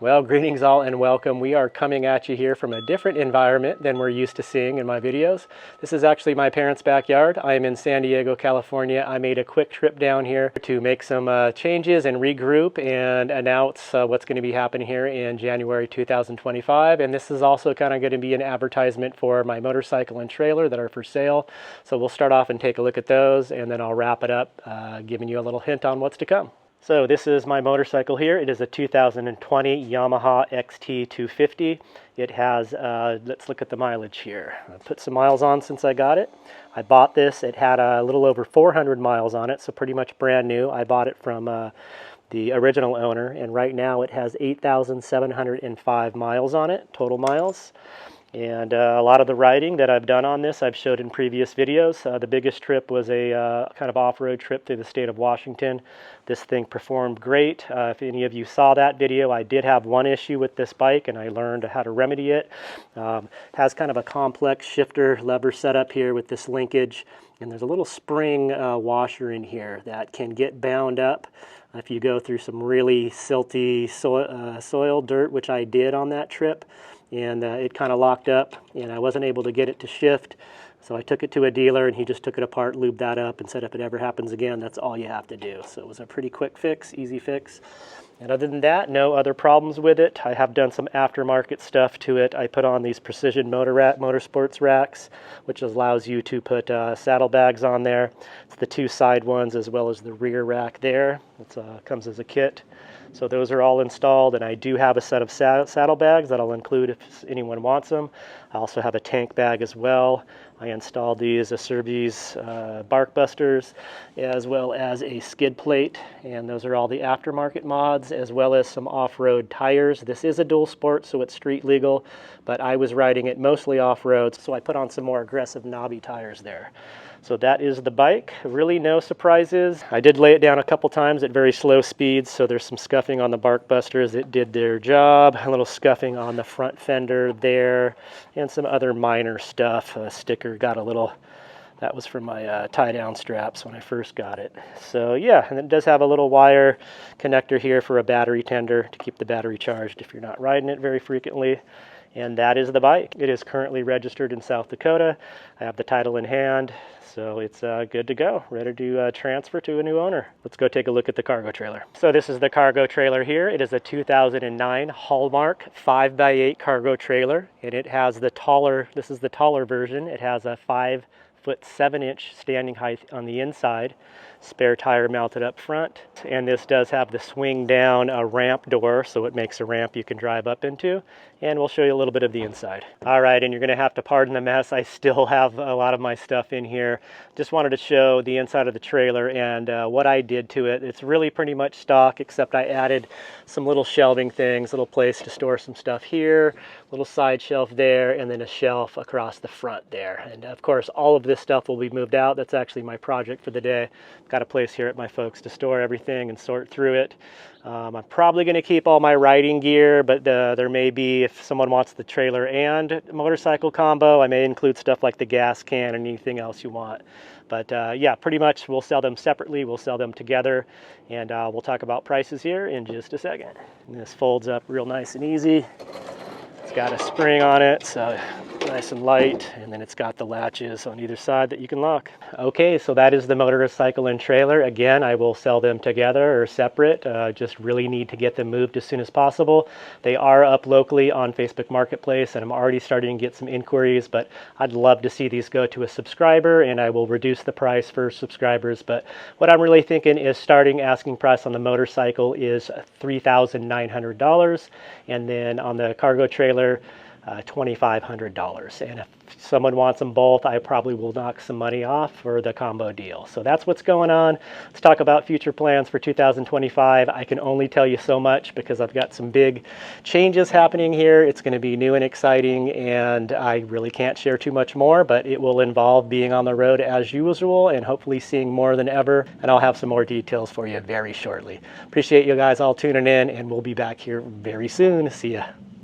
Well, greetings all and welcome. We are coming at you here from a different environment than we're used to seeing in my videos. This is actually my parents' backyard. I am in San Diego, California. I made a quick trip down here to make some changes and regroup and announce what's going to be happening here in January 2025. And this is also kind of going to be an advertisement for my motorcycle and trailer that are for sale. So we'll start off and take a look at those, and then I'll wrap it up giving you a little hint on what's to come. So this is my motorcycle here. It is a 2020 Yamaha XT250. It has, let's look at the mileage here. I put some miles on since I got it. I bought this, it had a little over 400 miles on it, so pretty much brand new. I bought it from the original owner, and right now it has 8,705 miles on it, total miles. And a lot of the riding that I've done on this I've showed in previous videos. The biggest trip was a kind of off-road trip through the state of Washington. This thing performed great. If any of you saw that video, I did have one issue with this bike and I learned how to remedy it. Has kind of a complex shifter lever setup here with this linkage, and there's a little spring washer in here that can get bound up if you go through some really silty soil dirt, which I did on that trip. And it kind of locked up and I wasn't able to get it to shift. So I took it to a dealer and he just took it apart, lubed that up, and said if it ever happens again, that's all you have to do. So it was a pretty quick fix, easy fix. And other than that, no other problems with it. I have done some aftermarket stuff to it. I put on these precision motorsports racks, which allows you to put saddlebags on there. It's the two side ones as well as the rear rack there. It comes as a kit. So those are all installed, and I do have a set of saddlebags that I'll include if anyone wants them. I also have a tank bag as well. I installed these Acerbi's bark busters as well as a skid plate, and those are all the aftermarket mods as well as some off-road tires. This is a dual sport, so it's street legal, but I was riding it mostly off-road, so I put on some more aggressive knobby tires there. So that is the bike. Really no surprises. I did lay it down a couple times at very slow speeds, so there's some scuffing on the bark busters. It did their job. A little scuffing on the front fender there, and some other minor stuff. A sticker got a little, that was from my tie-down straps when I first got it. So yeah, and it does have a little wire connector here for a battery tender to keep the battery charged if you're not riding it very frequently. And that is the bike. It is currently registered in South Dakota. I have the title in hand, so it's good to go, ready to transfer to a new owner. Let's go take a look at the cargo trailer. So this is the cargo trailer here. It is a 2009 Hallmark 5x8 cargo trailer, and it has the taller, this is the taller version. It has a 5'7" standing height on the inside, spare tire mounted up front, and this does have the swing down a ramp door, so it makes a ramp you can drive up into, and we'll show you a little bit of the inside. All right, and you're gonna have to pardon the mess. I still have a lot of my stuff in here. Just wanted to show the inside of the trailer and what I did to it. It's really pretty much stock, except I added some little shelving things, little place to store some stuff here, little side shelf there, and then a shelf across the front there. And of course, all of this stuff will be moved out. That's actually my project for the day. Got a place here at my folks to store everything and sort through it. I'm probably going to keep all my riding gear, but there may be, if someone wants the trailer and motorcycle combo, I may include stuff like the gas can and anything else you want. But yeah, pretty much we'll sell them separately, we'll sell them together, and we'll talk about prices here in just a second. And this folds up real nice and easy. It's got a spring on it, so nice and light, and then it's got the latches on either side that you can lock. Okay, so that is the motorcycle and trailer. Again, I will sell them together or separate. Just really need to get them moved as soon as possible. They are up locally on Facebook Marketplace, and I'm already starting to get some inquiries, but I'd love to see these go to a subscriber, and I will reduce the price for subscribers. But what I'm really thinking is starting asking price on the motorcycle is $3,900, and then on the cargo trailer, $2,500. And if someone wants them both, I probably will knock some money off for the combo deal. So that's what's going on. Let's talk about future plans for 2025. I can only tell you so much because I've got some big changes happening here. It's going to be new and exciting, and I really can't share too much more, but it will involve being on the road as usual and hopefully seeing more than ever. And I'll have some more details for you very shortly. Appreciate you guys all tuning in, and we'll be back here very soon. See ya.